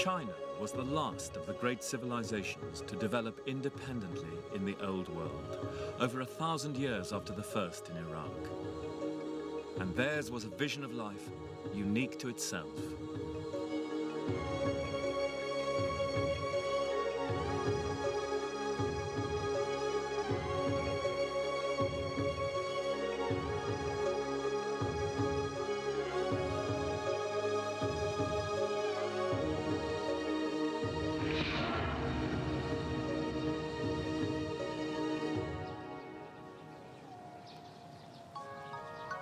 China was the last of the great civilizations to develop independently in the Old World, over 1,000 years after the first in Iraq. And theirs was a vision of life unique to itself.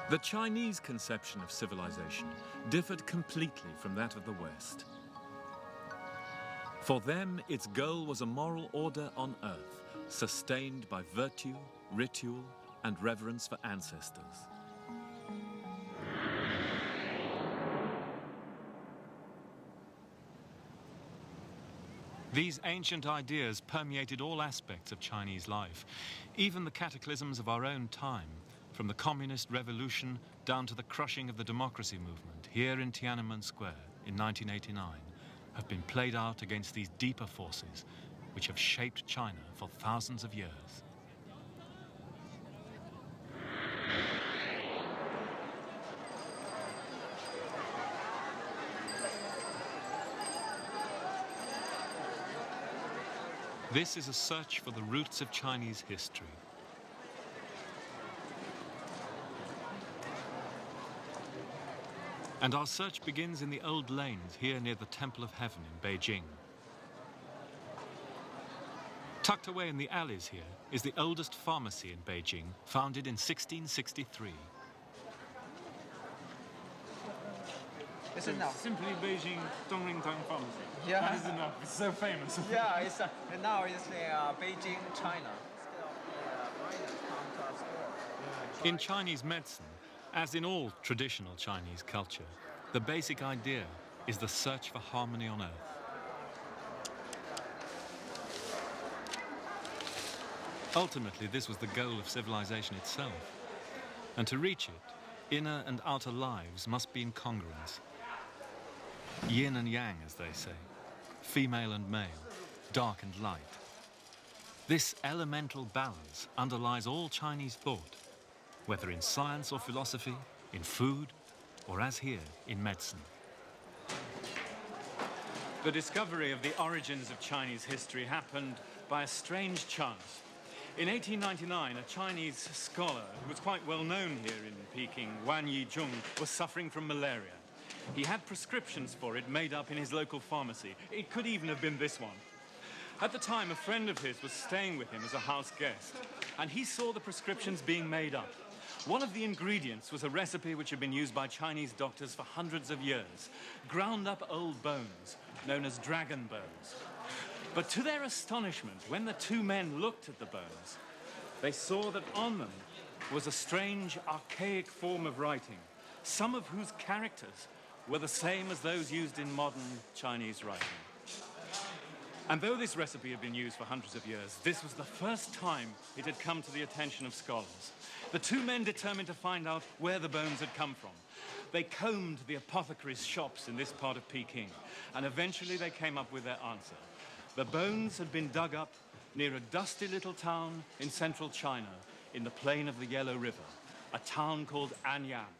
The Chinese conception of civilization differed completely from that of the West. For them, its goal was a moral order on earth, sustained by virtue, ritual, and reverence for ancestors. These ancient ideas permeated all aspects of Chinese life, even the cataclysms of our own time, from the communist revolution down to the crushing of the democracy movement here in Tiananmen Square in 1989, have been played out against these deeper forces which have shaped China for thousands of years. This is a search for the roots of Chinese history. And our search begins in the old lanes here near the Temple of Heaven in Beijing. Tucked away in the alleys here is the oldest pharmacy in Beijing, founded in 1663. It's enough. Simply Beijing Dongringtang Pharmacy. Yeah. That is enough. It's so famous. Yeah, now it's Beijing, China. In Chinese medicine, as in all traditional Chinese culture, the basic idea is the search for harmony on earth. Ultimately, this was the goal of civilization itself. And to reach it, inner and outer lives must be in congruence. Yin and yang, as they say, female and male, dark and light. This elemental balance underlies all Chinese thought, whether in science or philosophy, in food, or as here, in medicine. The discovery of the origins of Chinese history happened by a strange chance. In 1899, a Chinese scholar who was quite well known here in Peking, Wan Yizhong, was suffering from malaria. He had prescriptions for it made up in his local pharmacy. It could even have been this one. At the time, a friend of his was staying with him as a house guest, and he saw the prescriptions being made up. One of the ingredients was a recipe which had been used by Chinese doctors for hundreds of years, ground up old bones, known as dragon bones. But to their astonishment, when the two men looked at the bones, they saw that on them was a strange, archaic form of writing, some of whose characters were the same as those used in modern Chinese writing. And though this recipe had been used for hundreds of years, this was the first time it had come to the attention of scholars. The two men determined to find out where the bones had come from. They combed the apothecaries' shops in this part of Peking, and eventually they came up with their answer. The bones had been dug up near a dusty little town in central China, in the plain of the Yellow River, a town called Anyang.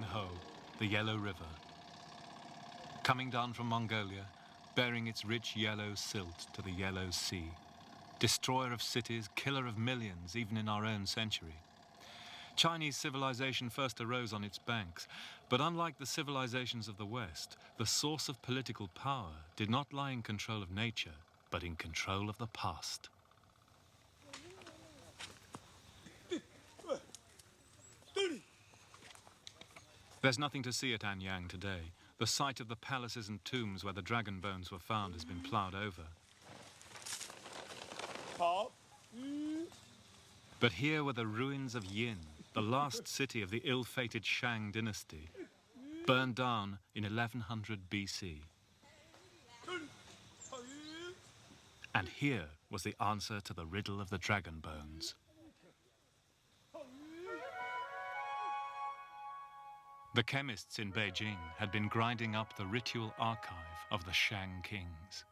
Ho, the Yellow River, coming down from Mongolia, bearing its rich yellow silt to the Yellow Sea, destroyer of cities, killer of millions, even in our own century. Chinese civilization first arose on its banks, but unlike the civilizations of the West, the source of political power did not lie in control of nature, but in control of the past. There's nothing to see at Anyang today. The site of the palaces and tombs where the dragon bones were found has been ploughed over. But here were the ruins of Yin, the last city of the ill-fated Shang Dynasty, burned down in 1100 BC. And here was the answer to the riddle of the dragon bones. The chemists in Beijing had been grinding up the ritual archive of the Shang kings.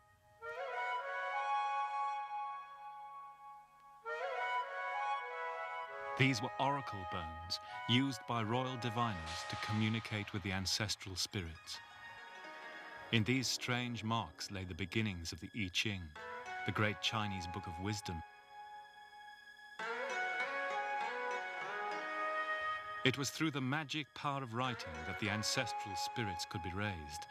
These were oracle bones used by royal diviners to communicate with the ancestral spirits. In these strange marks lay the beginnings of the I Ching, the great Chinese book of wisdom. It was through the magic power of writing that the ancestral spirits could be raised.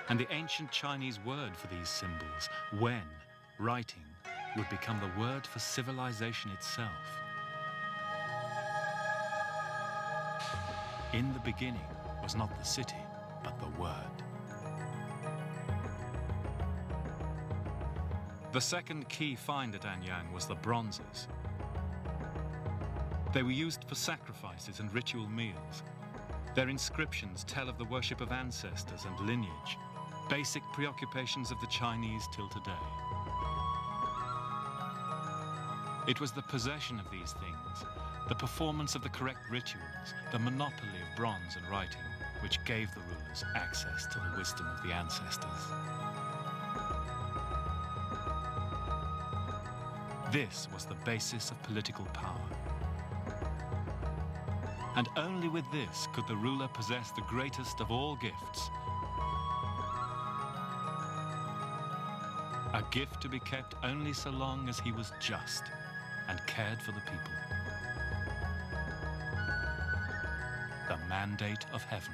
And the ancient Chinese word for these symbols, wen, writing, would become the word for civilization itself. In the beginning was not the city, but the word. The second key find at Anyang was the bronzes. They were used for sacrifices and ritual meals. Their inscriptions tell of the worship of ancestors and lineage, basic preoccupations of the Chinese till today. It was the possession of these things, the performance of the correct rituals, the monopoly of bronze and writing, which gave the rulers access to the wisdom of the ancestors. This was the basis of political power. And only with this could the ruler possess the greatest of all gifts. A gift to be kept only so long as he was just and cared for the people. The mandate of heaven.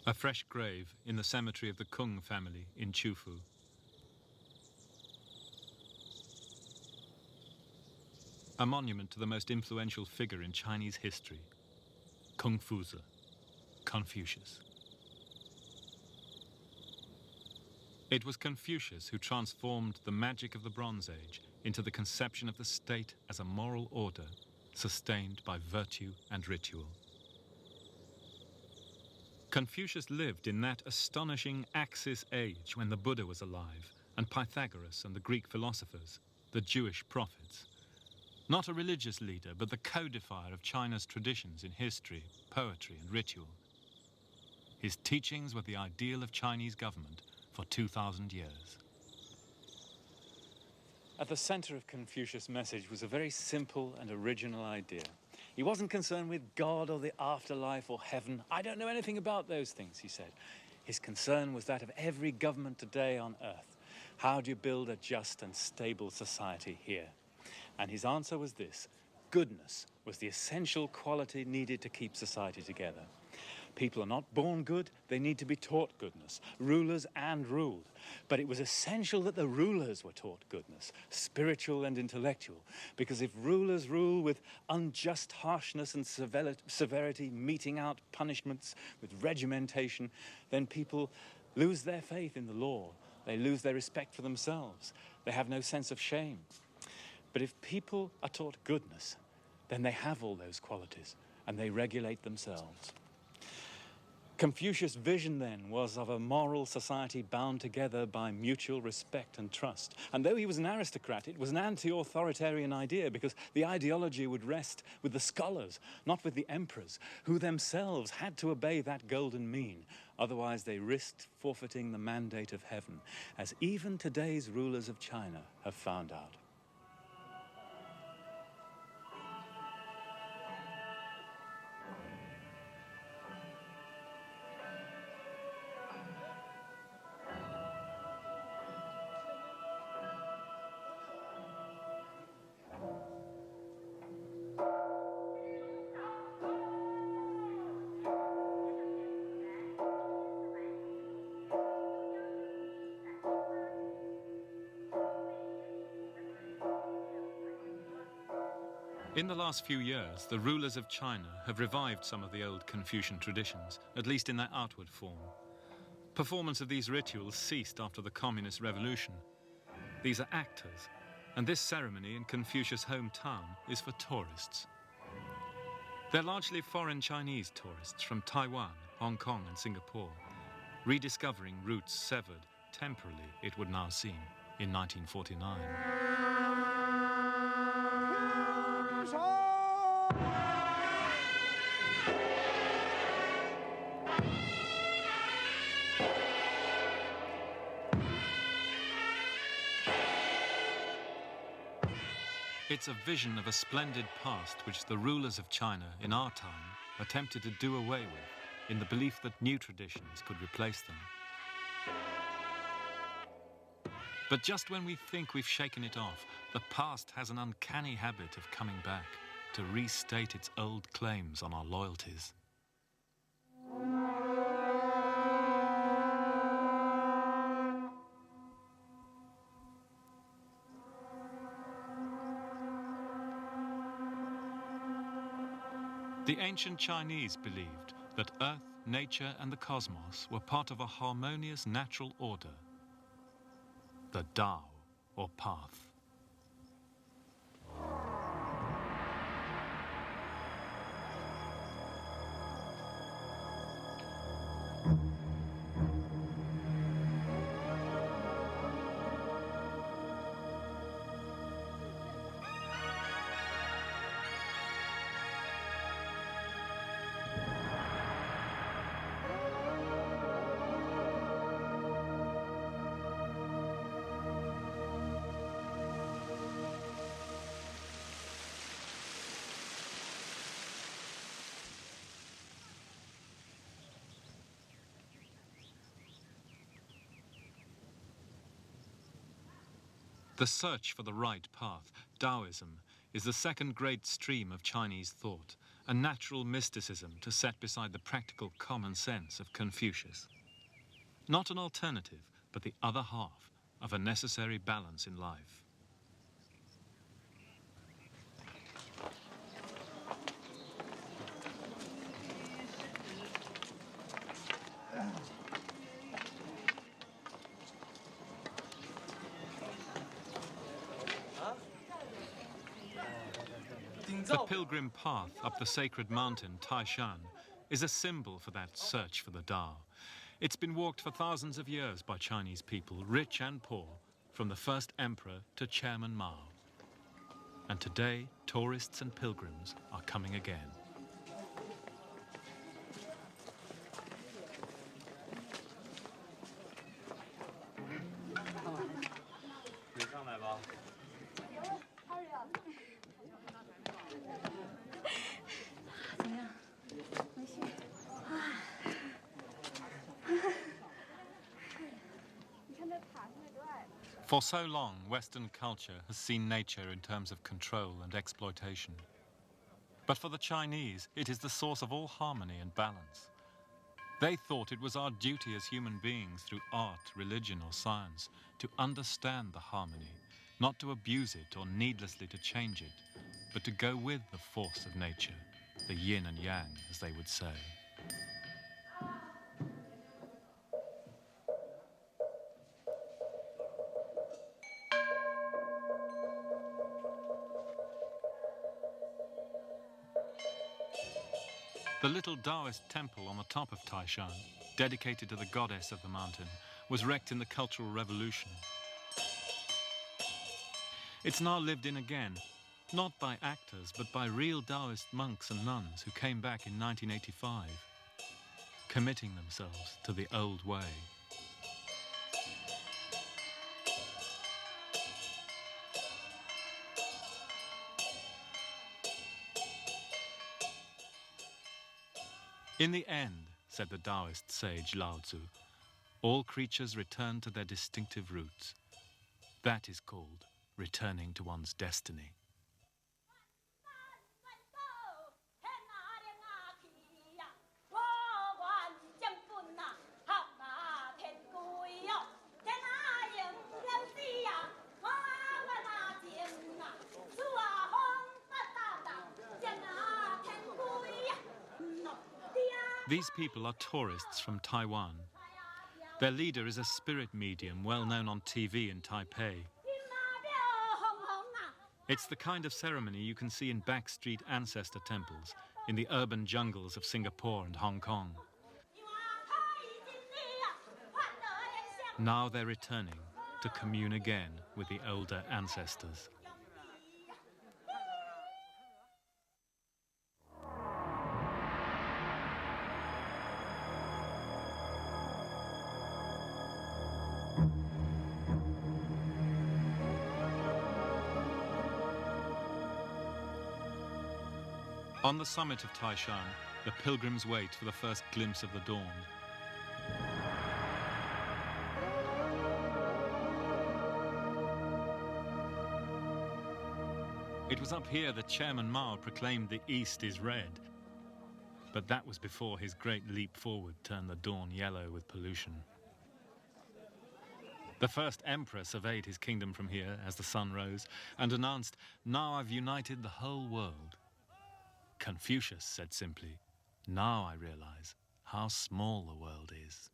A fresh grave in the cemetery of the Kung family in Qufu. A monument to the most influential figure in Chinese history, Confucius, Confucius. It was Confucius who transformed the magic of the Bronze Age into the conception of the state as a moral order sustained by virtue and ritual. Confucius lived in that astonishing Axis age when the Buddha was alive, and Pythagoras and the Greek philosophers, the Jewish prophets. Not a religious leader, but the codifier of China's traditions in history, poetry, and ritual. His teachings were the ideal of Chinese government for 2,000 years. At the center of Confucius' message was a very simple and original idea. He wasn't concerned with God or the afterlife or heaven. I don't know anything about those things, he said. His concern was that of every government today on earth. How do you build a just and stable society here? And his answer was this: goodness was the essential quality needed to keep society together. People are not born good, they need to be taught goodness, rulers and ruled. But it was essential that the rulers were taught goodness, spiritual and intellectual, because if rulers rule with unjust harshness and severity, meting out punishments with regimentation, then people lose their faith in the law, they lose their respect for themselves, they have no sense of shame. But if people are taught goodness, then they have all those qualities and they regulate themselves. Confucius' vision then was of a moral society bound together by mutual respect and trust. And though he was an aristocrat, it was an anti-authoritarian idea, because the ideology would rest with the scholars, not with the emperors, who themselves had to obey that golden mean. Otherwise they risked forfeiting the mandate of heaven, as even today's rulers of China have found out. In the last few years, the rulers of China have revived some of the old Confucian traditions, at least in their outward form. Performance of these rituals ceased after the Communist Revolution. These are actors, and this ceremony in Confucius' hometown is for tourists. They're largely foreign Chinese tourists from Taiwan, Hong Kong and Singapore, rediscovering routes severed, temporarily it would now seem, in 1949. It's a vision of a splendid past which the rulers of China in our time attempted to do away with in the belief that new traditions could replace them. But just when we think we've shaken it off, the past has an uncanny habit of coming back to restate its old claims on our loyalties. The ancient Chinese believed that Earth, nature, and the cosmos were part of a harmonious natural order, the Tao, or path. The search for the right path, Taoism, is the second great stream of Chinese thought, a natural mysticism to set beside the practical common sense of Confucius. Not an alternative, but the other half of a necessary balance in life. The pilgrim path up the sacred mountain, Tai Shan, is a symbol for that search for the Tao. It's been walked for thousands of years by Chinese people, rich and poor, from the first emperor to Chairman Mao. And today, tourists and pilgrims are coming again. For so long, Western culture has seen nature in terms of control and exploitation. But for the Chinese, it is the source of all harmony and balance. They thought it was our duty as human beings, through art, religion, or science, to understand the harmony, not to abuse it or needlessly to change it, but to go with the force of nature, the yin and yang, as they would say. The little Taoist temple on the top of Tai Shan, dedicated to the goddess of the mountain, was wrecked in the Cultural Revolution. It's now lived in again, not by actors, but by real Taoist monks and nuns who came back in 1985, committing themselves to the old way. In the end, said the Taoist sage Lao Tzu, all creatures return to their distinctive roots. That is called returning to one's destiny. These people are tourists from Taiwan. Their leader is a spirit medium well known on TV in Taipei. It's the kind of ceremony you can see in backstreet ancestor temples in the urban jungles of Singapore and Hong Kong. Now they're returning to commune again with the older ancestors. On the summit of Tai Shan, the pilgrims wait for the first glimpse of the dawn. It was up here that Chairman Mao proclaimed the East is red. But that was before his great leap forward turned the dawn yellow with pollution. The first emperor surveyed his kingdom from here as the sun rose and announced, "Now I've united the whole world." Confucius said simply, "Now I realize how small the world is."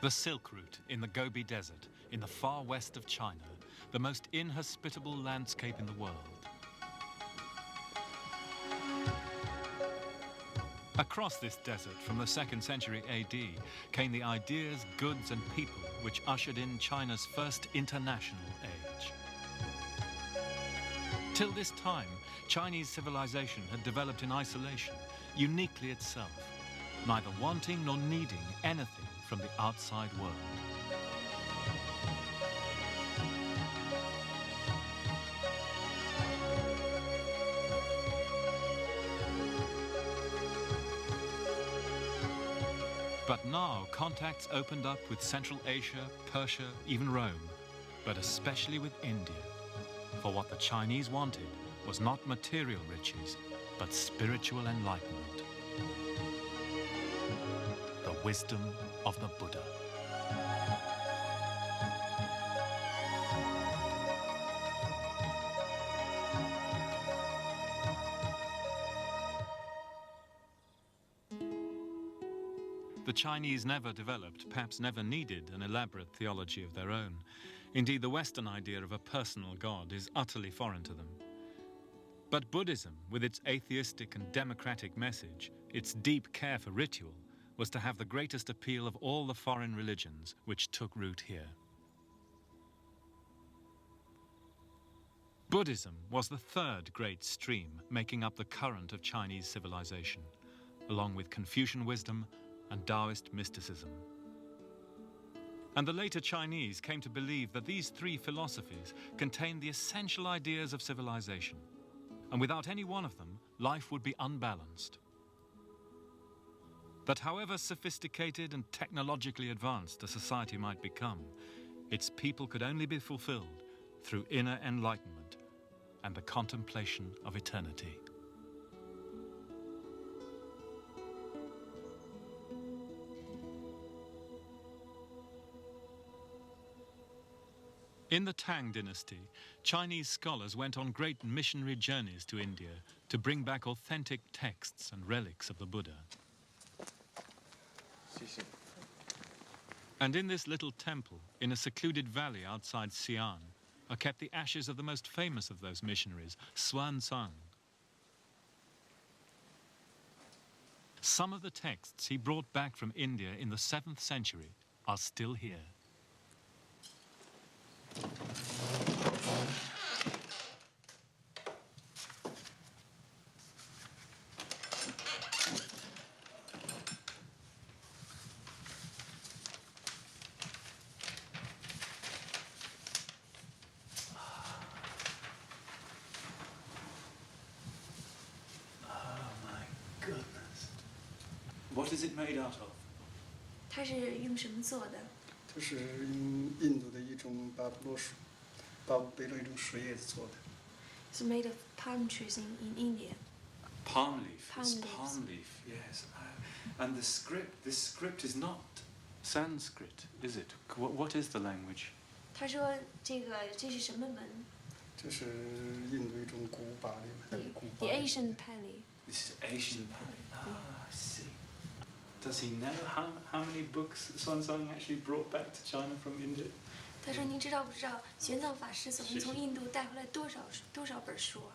The Silk Route in the Gobi Desert, in the far west of China, the most inhospitable landscape in the world. Across this desert from the 2nd century AD came the ideas, goods and people which ushered in China's first international age. Till this time, Chinese civilization had developed in isolation, uniquely itself, neither wanting nor needing anything from the outside world. But now contacts opened up with Central Asia, Persia, even Rome, but especially with India. For what the Chinese wanted was not material riches, but spiritual enlightenment. The wisdom of the Buddha. The Chinese never developed, perhaps never needed, an elaborate theology of their own. Indeed, the Western idea of a personal God is utterly foreign to them. But Buddhism, with its atheistic and democratic message, its deep care for ritual, was to have the greatest appeal of all the foreign religions which took root here. Buddhism was the third great stream making up the current of Chinese civilization, along with Confucian wisdom and Taoist mysticism. And the later Chinese came to believe that these three philosophies contained the essential ideas of civilization, and without any one of them, life would be unbalanced. That however sophisticated and technologically advanced a society might become, its people could only be fulfilled through inner enlightenment and the contemplation of eternity. In the Tang Dynasty, Chinese scholars went on great missionary journeys to India to bring back authentic texts and relics of the Buddha. And in this little temple, in a secluded valley outside Xi'an, are kept the ashes of the most famous of those missionaries, Xuanzang. Some of the texts he brought back from India in the 7th century are still here. What is it made out of? 它是用什么做的？它是用印度的一种巴布洛树叶子做的。 It's made of palm trees in India. Palm leaf. Palm It's leaves. palm leaf, yes. And the script, this script is not Sanskrit, is it? What is the language? 他说这是什么文这是印度一种古巴的古巴 ？The Asian Pali. This is Asian Pali. Ah, I see. Does he know how many books Xuanzang actually brought back to China from India? 他说您知道不知道玄奘法师总共从印度带回来多少本书啊？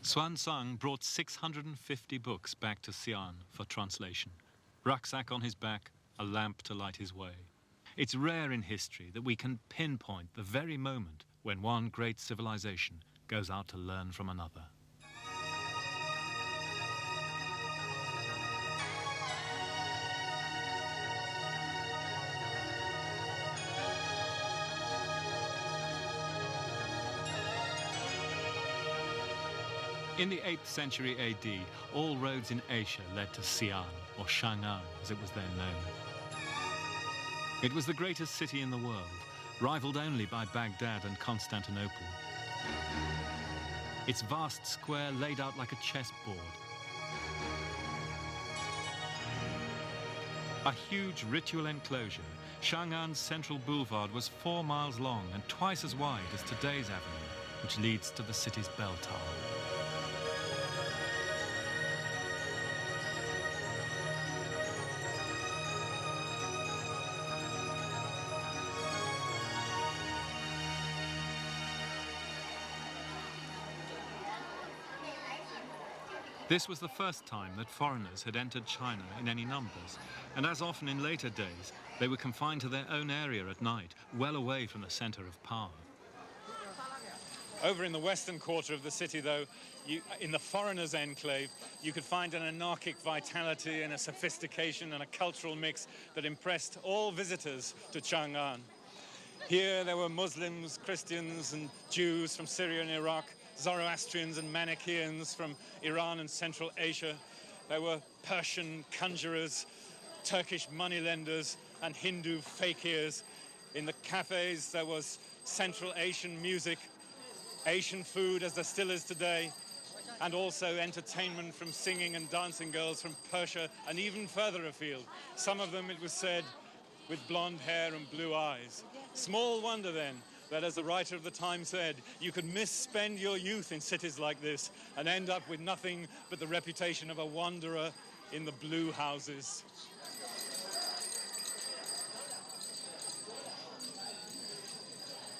Xuanzang brought 650 books back to Xi'an for translation. Rucksack on his back, a lamp to light his way. It's rare in history that we can pinpoint the very moment when one great civilization goes out to learn from another. In the 8th century AD, all roads in Asia led to Xi'an, or Chang'an as it was then known. It was the greatest city in the world, rivaled only by Baghdad and Constantinople. Its vast square laid out like a chessboard. A huge ritual enclosure, Chang'an's central boulevard was 4 miles long and twice as wide as today's avenue, which leads to the city's bell tower. This was the first time that foreigners had entered China in any numbers, and as often in later days, they were confined to their own area at night, well away from the center of power. Over in the western quarter of the city, though, in the foreigners' enclave, you could find an anarchic vitality and a sophistication and a cultural mix that impressed all visitors to Chang'an. Here there were Muslims, Christians and Jews from Syria and Iraq, Zoroastrians and Manichaeans from Iran and Central Asia. There were Persian conjurers, Turkish moneylenders and Hindu fakirs. In the cafes there was Central Asian music, Asian food as there still is today, and also entertainment from singing and dancing girls from Persia and even further afield. Some of them, it was said, with blonde hair and blue eyes. Small wonder then that, as the writer of the time said, you could misspend your youth in cities like this and end up with nothing but the reputation of a wanderer in the blue houses.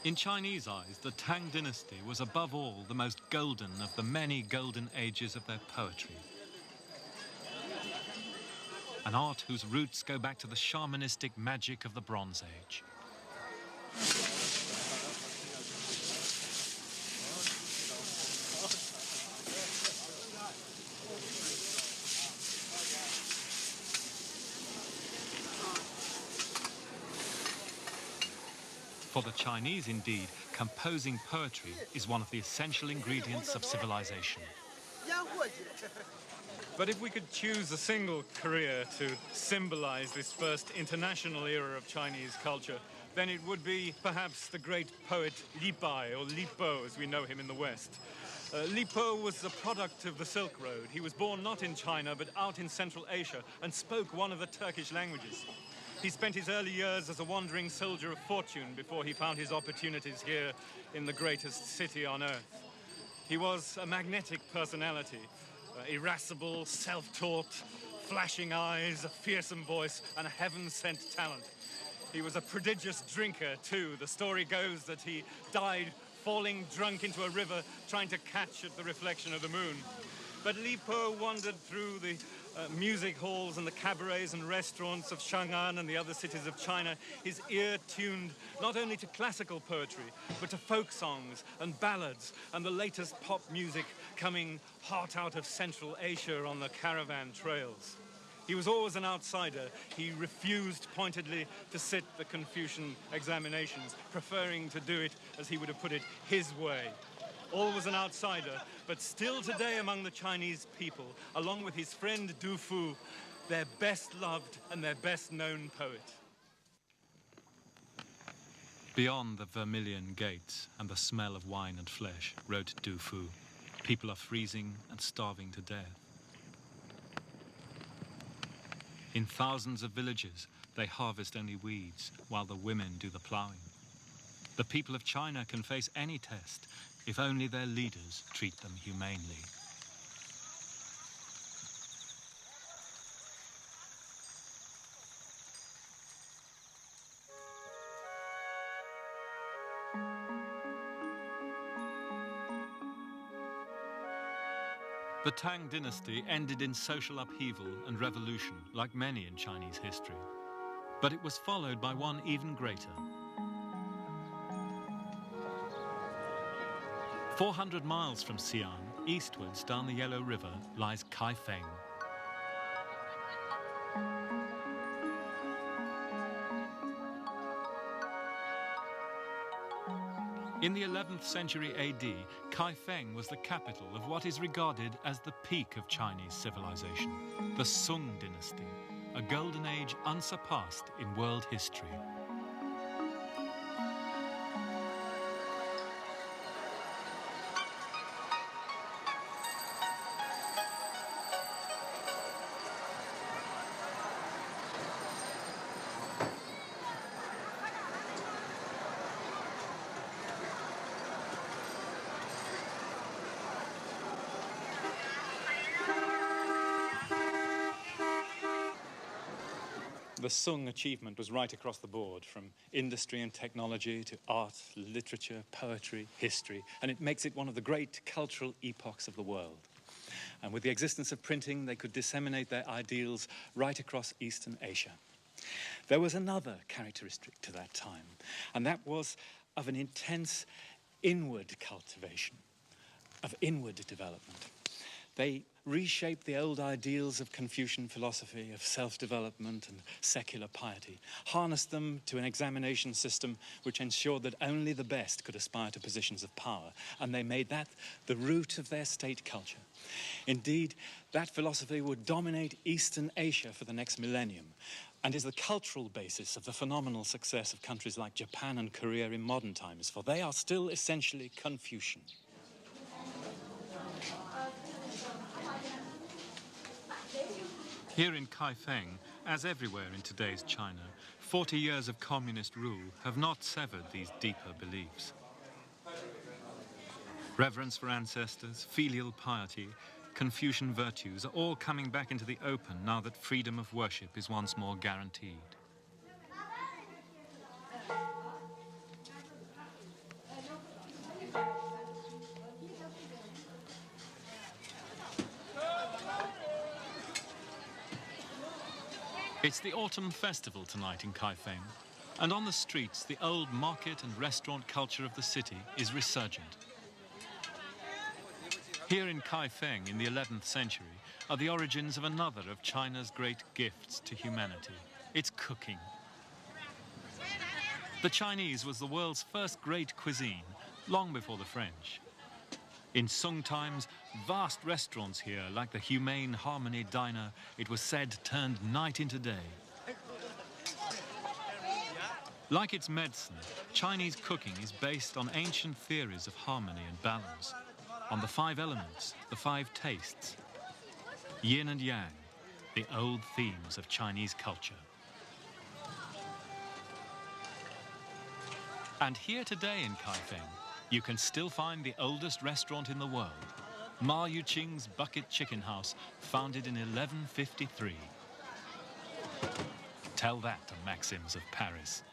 In Chinese eyes, the Tang Dynasty was above all the most golden of the many golden ages of their poetry. An art whose roots go back to the shamanistic magic of the Bronze Age. For the Chinese, indeed, composing poetry is one of the essential ingredients of civilization. But if we could choose a single career to symbolize this first international era of Chinese culture, then it would be perhaps the great poet Li Bai, or Li Po as we know him in the West. Li Po was the product of the Silk Road. He was born not in China but out in Central Asia and spoke one of the Turkish languages. He spent his early years as a wandering soldier of fortune before he found his opportunities here in the greatest city on earth. He was a magnetic personality, irascible, self-taught, flashing eyes, a fearsome voice, and a heaven-sent talent. He was a prodigious drinker, too. The story goes that he died falling drunk into a river trying to catch at the reflection of the moon. But Li Po wandered through the music halls and the cabarets and restaurants of Chang'an and the other cities of China, his ear tuned not only to classical poetry, but to folk songs and ballads and the latest pop music coming hot out of Central Asia on the caravan trails. He was always an outsider. He refused pointedly to sit the Confucian examinations, preferring to do it, as he would have put it, his way. Always an outsider, but still today among the Chinese people, along with his friend Du Fu, their best loved and their best known poet. Beyond the vermilion gates and the smell of wine and flesh, wrote Du Fu, people are freezing and starving to death. In thousands of villages, they harvest only weeds, while the women do the ploughing. The people of China can face any test if only their leaders treat them humanely. The Tang Dynasty ended in social upheaval and revolution, like many in Chinese history. But it was followed by one even greater. 400 miles from Xi'an, eastwards down the Yellow River, lies Kaifeng. In the 11th century AD, Kaifeng was the capital of what is regarded as the peak of Chinese civilization, the Sung Dynasty, a golden age unsurpassed in world history. The Sung achievement was right across the board, from industry and technology to art, literature, poetry, history, and it makes it one of the great cultural epochs of the world. And with the existence of printing, they could disseminate their ideals right across Eastern Asia. There was another characteristic to that time, and that was of an intense inward cultivation, of inward development. They reshaped the old ideals of Confucian philosophy, of self-development and secular piety, harnessed them to an examination system which ensured that only the best could aspire to positions of power, and they made that the root of their state culture. Indeed, that philosophy would dominate Eastern Asia for the next millennium, and is the cultural basis of the phenomenal success of countries like Japan and Korea in modern times, for they are still essentially Confucian. Here in Kaifeng, as everywhere in today's China, 40 years of communist rule have not severed these deeper beliefs. Reverence for ancestors, filial piety, Confucian virtues are all coming back into the open now that freedom of worship is once more guaranteed. It's the autumn festival tonight in Kaifeng, and on the streets, the old market and restaurant culture of the city is resurgent. Here in Kaifeng in the 11th century are the origins of another of China's great gifts to humanity, its cooking. The Chinese was the world's first great cuisine, long before the French. In Sung times, vast restaurants here, like the Humane Harmony Diner, it was said turned night into day. Like its medicine, Chinese cooking is based on ancient theories of harmony and balance, on the 5 elements, the 5 tastes, yin and yang, the old themes of Chinese culture. And here today in Kaifeng, you can still find the oldest restaurant in the world, Ma Yuqing's Bucket Chicken House, founded in 1153. Tell that to Maxims of Paris.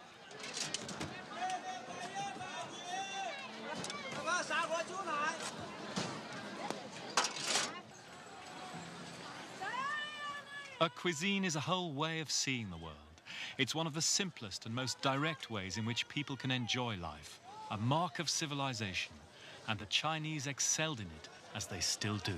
A cuisine is a whole way of seeing the world. It's one of the simplest and most direct ways in which people can enjoy life, a mark of civilization, and the Chinese excelled in it as they still do.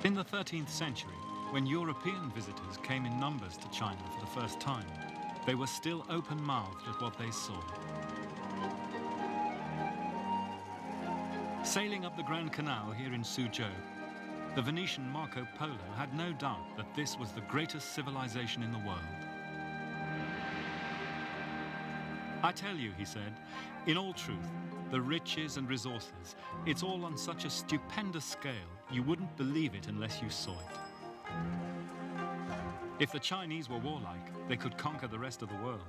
In the 13th century, when European visitors came in numbers to China for the first time, they were still open-mouthed at what they saw. Sailing up the Grand Canal here in Suzhou, the Venetian Marco Polo had no doubt that this was the greatest civilization in the world. I tell you, he said, in all truth, the riches and resources, it's all on such a stupendous scale, you wouldn't believe it unless you saw it. If the Chinese were warlike, they could conquer the rest of the world.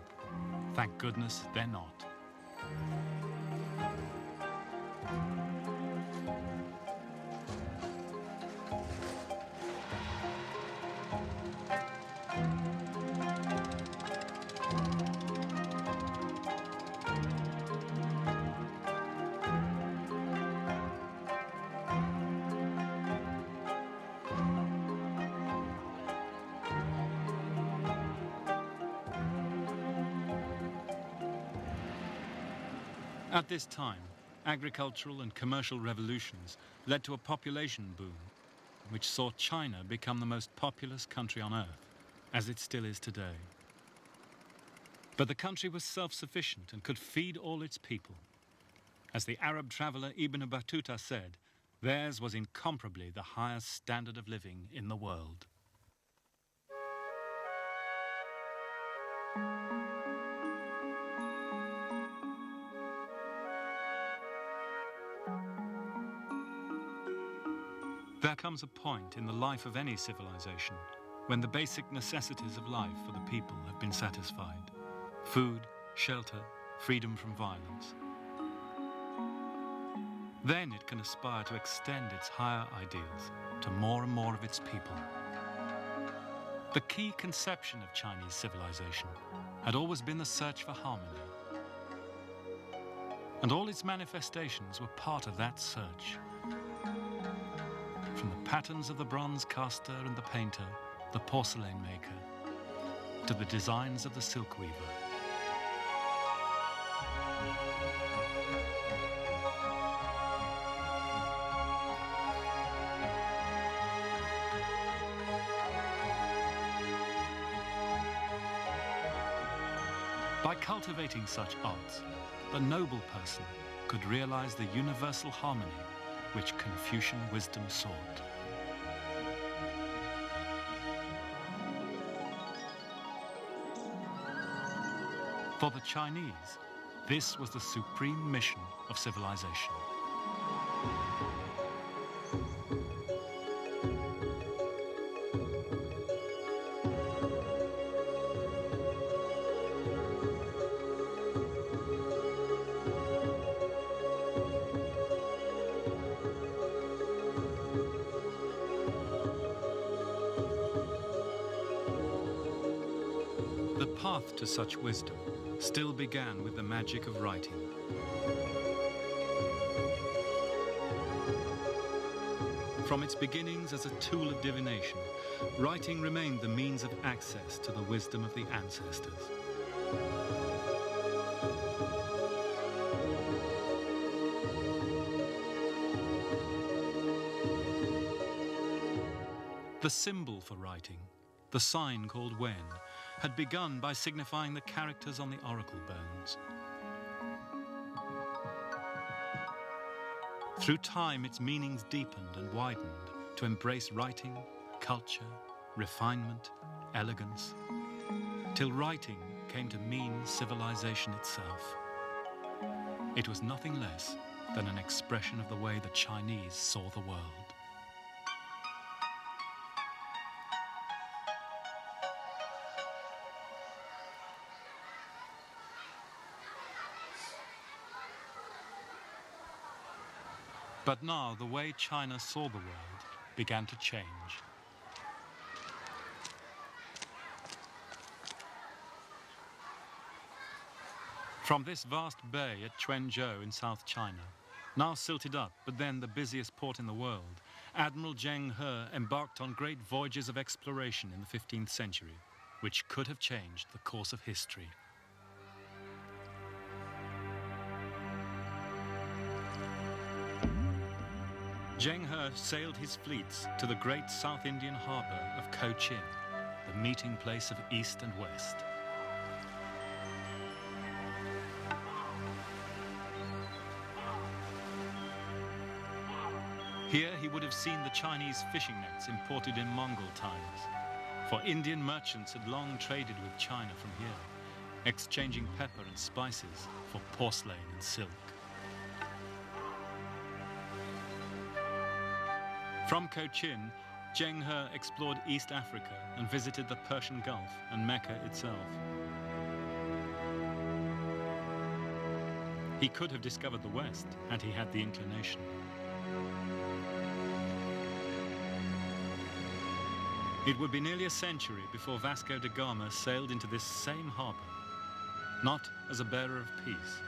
Thank goodness they're not. At this time, agricultural and commercial revolutions led to a population boom, which saw China become the most populous country on earth, as it still is today. But the country was self-sufficient and could feed all its people. As the Arab traveller Ibn Battuta said, theirs was incomparably the highest standard of living in the world. There comes a point in the life of any civilization when the basic necessities of life for the people have been satisfied. Food, shelter, freedom from violence. Then it can aspire to extend its higher ideals to more and more of its people. The key conception of Chinese civilization had always been the search for harmony. And all its manifestations were part of that search. From the patterns of the bronze caster and the painter, the porcelain maker, to the designs of the silk weaver. By cultivating such arts, the noble person could realize the universal harmony which Confucian wisdom sought. For the Chinese, this was the supreme mission of civilization. The path to such wisdom still began with the magic of writing. From its beginnings as a tool of divination, writing remained the means of access to the wisdom of the ancestors. The symbol for writing, the sign called wen, had begun by signifying the characters on the oracle bones. Through time, its meanings deepened and widened to embrace writing, culture, refinement, elegance, till writing came to mean civilization itself. It was nothing less than an expression of the way the Chinese saw the world. But now the way China saw the world began to change. From this vast bay at Quanzhou in South China, now silted up, but then the busiest port in the world, Admiral Zheng He embarked on great voyages of exploration in the 15th century, which could have changed the course of history. Zheng He sailed his fleets to the great South Indian harbour of Cochin, the meeting place of East and West. Here he would have seen the Chinese fishing nets imported in Mongol times, for Indian merchants had long traded with China from here, exchanging pepper and spices for porcelain and silk. From Cochin, Zheng He explored East Africa and visited the Persian Gulf and Mecca itself. He could have discovered the West had he had the inclination. It would be nearly a century before Vasco da Gama sailed into this same harbour, not as a bearer of peace,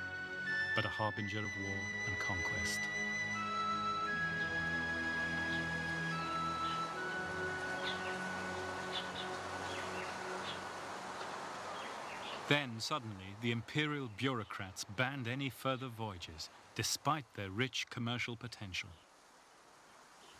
but a harbinger of war and conquest. Then, suddenly, the imperial bureaucrats banned any further voyages, despite their rich commercial potential.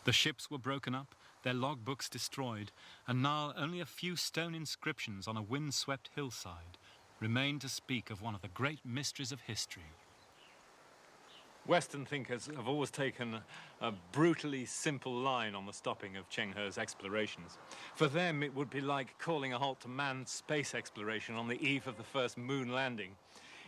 The ships were broken up, their logbooks destroyed, and now only a few stone inscriptions on a wind-swept hillside remain to speak of one of the great mysteries of history. Western thinkers have always taken a brutally simple line on the stopping of Zheng He's explorations. For them, it would be like calling a halt to manned space exploration on the eve of the first moon landing.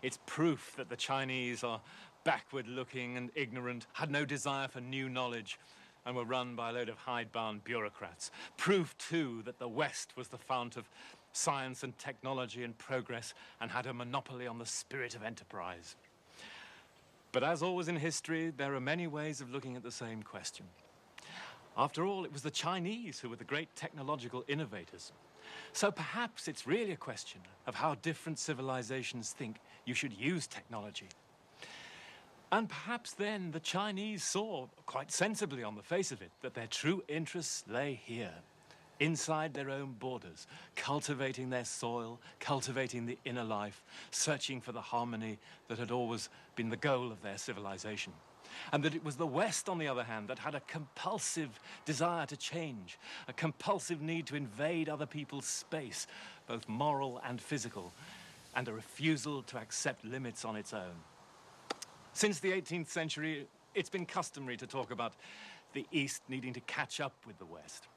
It's proof that the Chinese are backward-looking and ignorant, had no desire for new knowledge, and were run by a load of hidebound bureaucrats. Proof, too, that the West was the fount of science and technology and progress and had a monopoly on the spirit of enterprise. But as always in history, there are many ways of looking at the same question. After all, it was the Chinese who were the great technological innovators. So perhaps it's really a question of how different civilizations think you should use technology. And perhaps then the Chinese saw, quite sensibly on the face of it, that their true interests lay here, inside their own borders, cultivating their soil, cultivating the inner life, searching for the harmony that had always been the goal of their civilization. And that it was the West, on the other hand, that had a compulsive desire to change, a compulsive need to invade other people's space, both moral and physical, and a refusal to accept limits on its own. Since the 18th century, it's been customary to talk about the East needing to catch up with the West.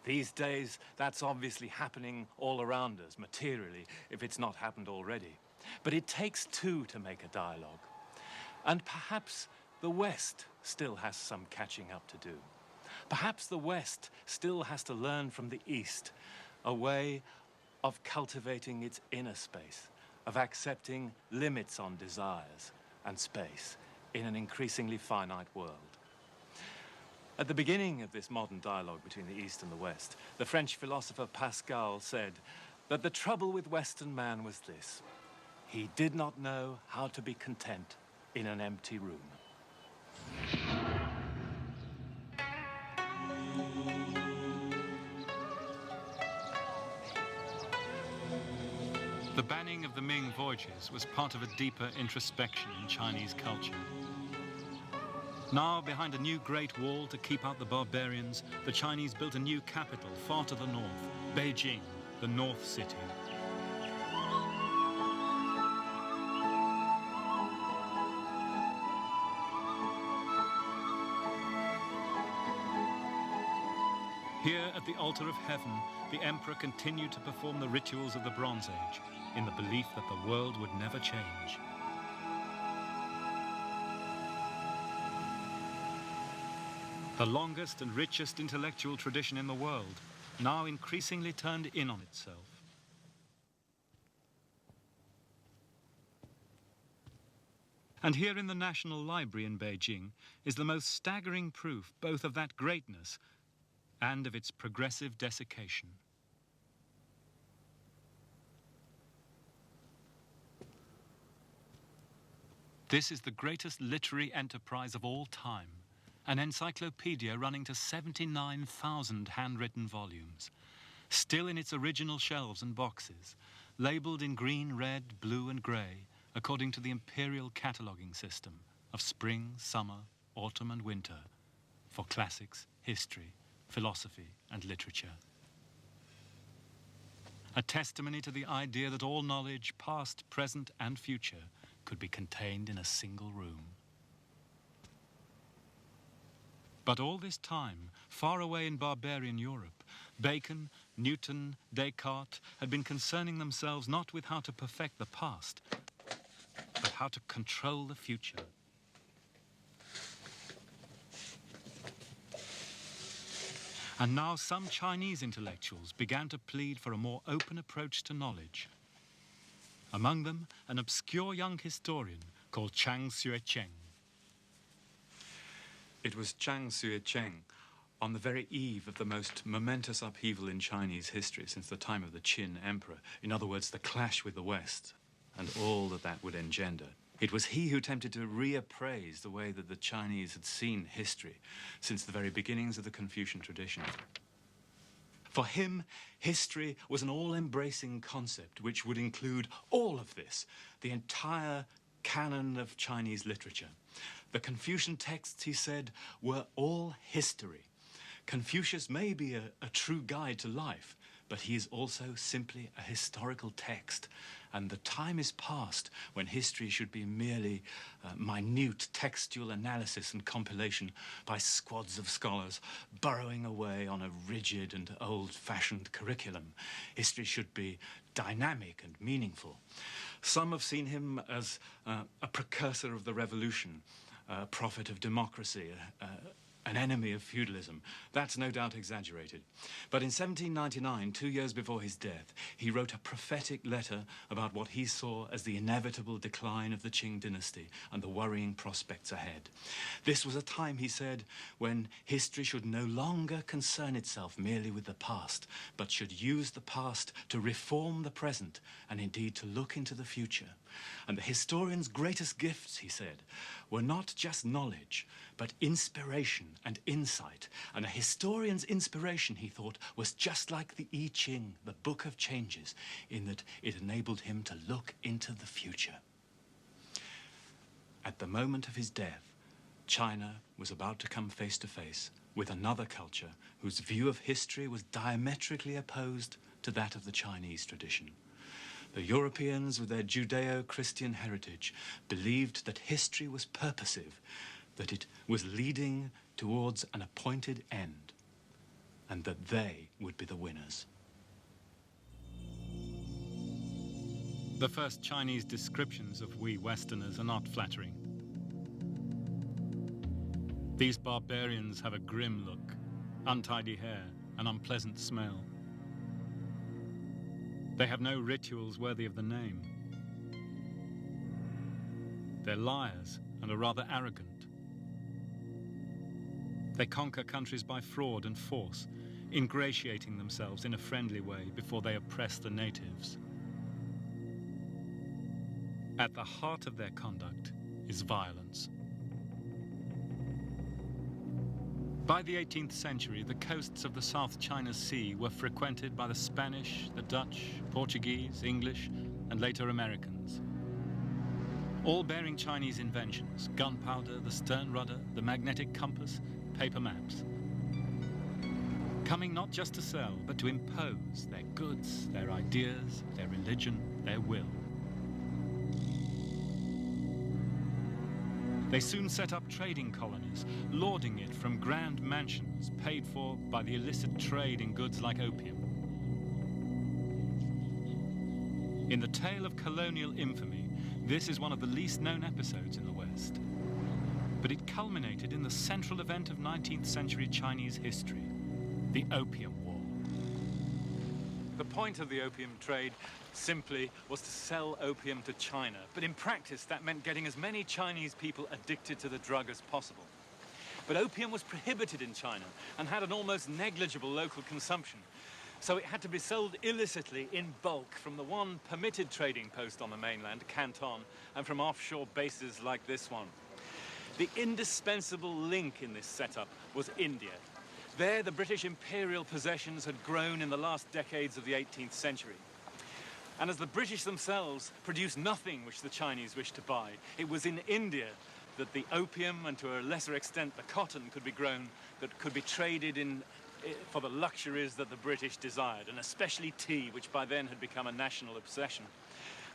These days, that's obviously happening all around us, materially, if it's not happened already. But it takes two to make a dialogue. And perhaps the West still has some catching up to do. Perhaps the West still has to learn from the East a way of cultivating its inner space, of accepting limits on desires and space in an increasingly finite world. At the beginning of this modern dialogue between the East and the West, the French philosopher Pascal said that the trouble with Western man was this: he did not know how to be content in an empty room. The banning of the Ming voyages was part of a deeper introspection in Chinese culture. Now, behind a new Great Wall to keep out the barbarians, the Chinese built a new capital far to the north, Beijing, the North City. Here, at the altar of heaven, the emperor continued to perform the rituals of the Bronze Age, in the belief that the world would never change. The longest and richest intellectual tradition in the world, now increasingly turned in on itself. And here in the National Library in Beijing is the most staggering proof both of that greatness and of its progressive desiccation. This is the greatest literary enterprise of all time, an encyclopedia running to 79,000 handwritten volumes, still in its original shelves and boxes, labelled in green, red, blue and grey, according to the imperial cataloguing system of spring, summer, autumn and winter, for classics, history, philosophy, and literature. A testimony to the idea that all knowledge, past, present, and future, could be contained in a single room. But all this time, far away in barbarian Europe, Bacon, Newton, Descartes had been concerning themselves not with how to perfect the past, but how to control the future. And now some Chinese intellectuals began to plead for a more open approach to knowledge. Among them, an obscure young historian called Chang Xuecheng. It was Chang Xuecheng, on the very eve of the most momentous upheaval in Chinese history since the time of the Qin emperor, in other words, the clash with the West and all that that would engender. It was he who attempted to reappraise the way that the Chinese had seen history since the very beginnings of the Confucian tradition. For him, history was an all-embracing concept which would include all of this, the entire canon of Chinese literature. The Confucian texts, he said, were all history. Confucius may be a true guide to life, but he is also simply a historical text. And the time is past when history should be merely minute textual analysis and compilation by squads of scholars burrowing away on a rigid and old-fashioned curriculum. History should be dynamic and meaningful. Some have seen him as a precursor of the revolution, a prophet of democracy, an enemy of feudalism. That's no doubt exaggerated. But in 1799, 2 years before his death, he wrote a prophetic letter about what he saw as the inevitable decline of the Qing dynasty and the worrying prospects ahead. This was a time, he said, when history should no longer concern itself merely with the past, but should use the past to reform the present and indeed to look into the future. And the historian's greatest gifts, he said, were not just knowledge, but inspiration and insight. And a historian's inspiration, he thought, was just like the I Ching, the Book of Changes, in that it enabled him to look into the future. At the moment of his death, China was about to come face to face with another culture whose view of history was diametrically opposed to that of the Chinese tradition. The Europeans, with their Judeo-Christian heritage, believed that history was purposive, that it was leading towards an appointed end, and that they would be the winners. The first Chinese descriptions of we Westerners are not flattering. These barbarians have a grim look, untidy hair, an unpleasant smell. They have no rituals worthy of the name. They're liars and are rather arrogant. They conquer countries by fraud and force, ingratiating themselves in a friendly way before they oppress the natives. At the heart of their conduct is violence. By the 18th century, the coasts of the South China Sea were frequented by the Spanish, the Dutch, Portuguese, English, and later Americans. All bearing Chinese inventions: gunpowder, the stern rudder, the magnetic compass, paper maps. Coming not just to sell, but to impose their goods, their ideas, their religion, their will. They soon set up trading colonies, lording it from grand mansions paid for by the illicit trade in goods like opium. In the tale of colonial infamy, this is one of the least known episodes in the West. But it culminated in the central event of 19th century Chinese history, the Opium War. The point of the opium trade simply was to sell opium to China, but in practice that meant getting as many Chinese people addicted to the drug as possible. But opium was prohibited in China and had an almost negligible local consumption, so it had to be sold illicitly in bulk from the one permitted trading post on the mainland, Canton, and from offshore bases like this one. The indispensable link in this setup was India. There, the British imperial possessions had grown in the last decades of the 18th century. And as the British themselves produced nothing which the Chinese wished to buy, it was in India that the opium and to a lesser extent the cotton could be grown that could be traded in for the luxuries that the British desired, and especially tea, which by then had become a national obsession.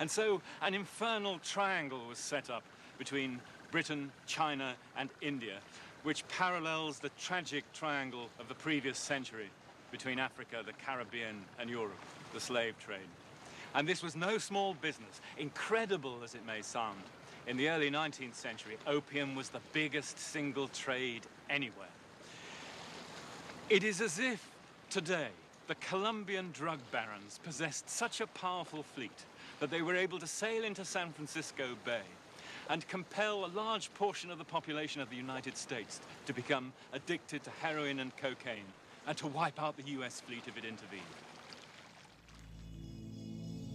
And so an infernal triangle was set up between Britain, China, and India, which parallels the tragic triangle of the previous century between Africa, the Caribbean, and Europe, the slave trade. And this was no small business, incredible as it may sound. In the early 19th century, opium was the biggest single trade anywhere. It is as if today the Colombian drug barons possessed such a powerful fleet that they were able to sail into San Francisco Bay and compel a large portion of the population of the United States to become addicted to heroin and cocaine and to wipe out the US fleet if it intervened.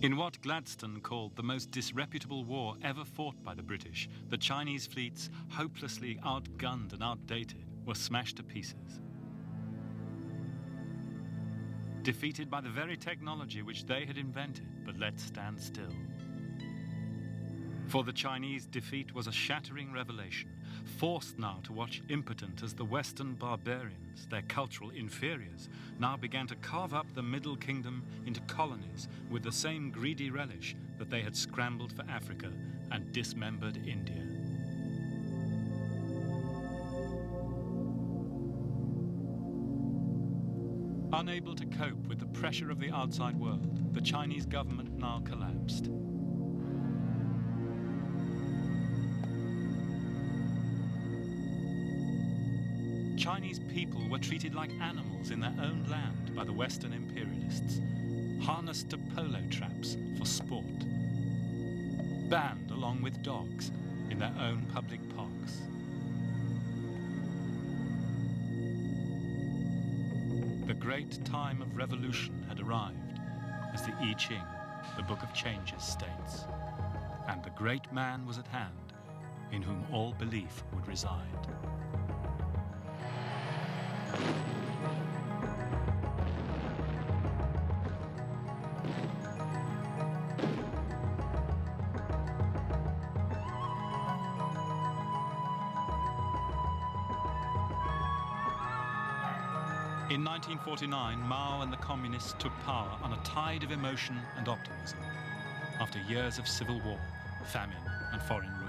In what Gladstone called the most disreputable war ever fought by the British, the Chinese fleets, hopelessly outgunned and outdated, were smashed to pieces. Defeated by the very technology which they had invented but let stand still. For the Chinese, defeat was a shattering revelation, forced now to watch impotent as the Western barbarians, their cultural inferiors, now began to carve up the Middle Kingdom into colonies with the same greedy relish that they had scrambled for Africa and dismembered India. Unable to cope with the pressure of the outside world, the Chinese government now collapsed. Chinese people were treated like animals in their own land by the Western imperialists, harnessed to polo traps for sport, banned along with dogs in their own public parks. The great time of revolution had arrived, as the I Ching, the Book of Changes, states, and the great man was at hand, in whom all belief would reside. In 1949, Mao and the communists took power on a tide of emotion and optimism, after years of civil war, famine, and foreign rule.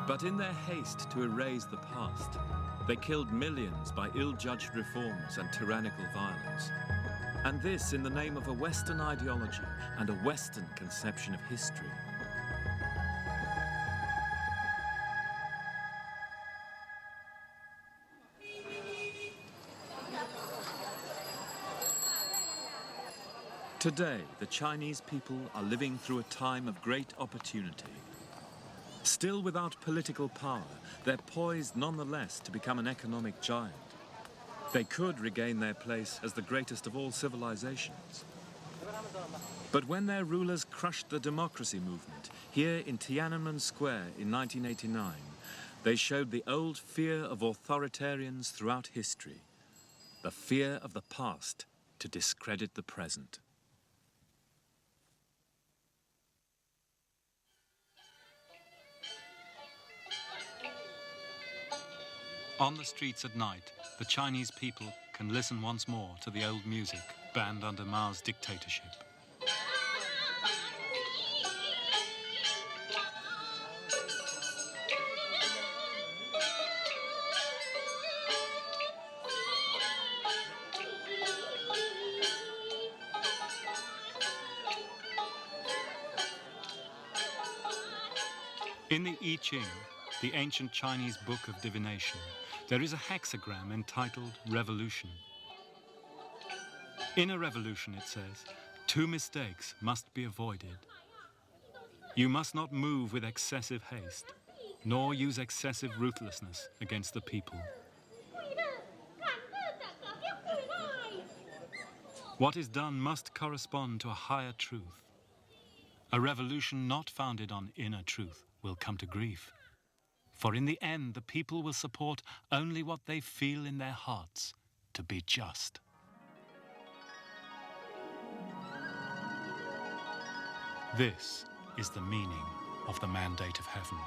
But in their haste to erase the past, they killed millions by ill-judged reforms and tyrannical violence. And this in the name of a Western ideology and a Western conception of history. Today, the Chinese people are living through a time of great opportunity. Still without political power, they're poised nonetheless to become an economic giant. They could regain their place as the greatest of all civilizations. But when their rulers crushed the democracy movement here in Tiananmen Square in 1989, they showed the old fear of authoritarians throughout history, the fear of the past to discredit the present. On the streets at night, the Chinese people can listen once more to the old music banned under Mao's dictatorship. In the I Ching, the ancient Chinese book of divination, there is a hexagram entitled Revolution. In a revolution, it says, 2 mistakes must be avoided. You must not move with excessive haste, nor use excessive ruthlessness against the people. What is done must correspond to a higher truth. A revolution not founded on inner truth will come to grief. For in the end, the people will support only what they feel in their hearts to be just. This is the meaning of the mandate of heaven.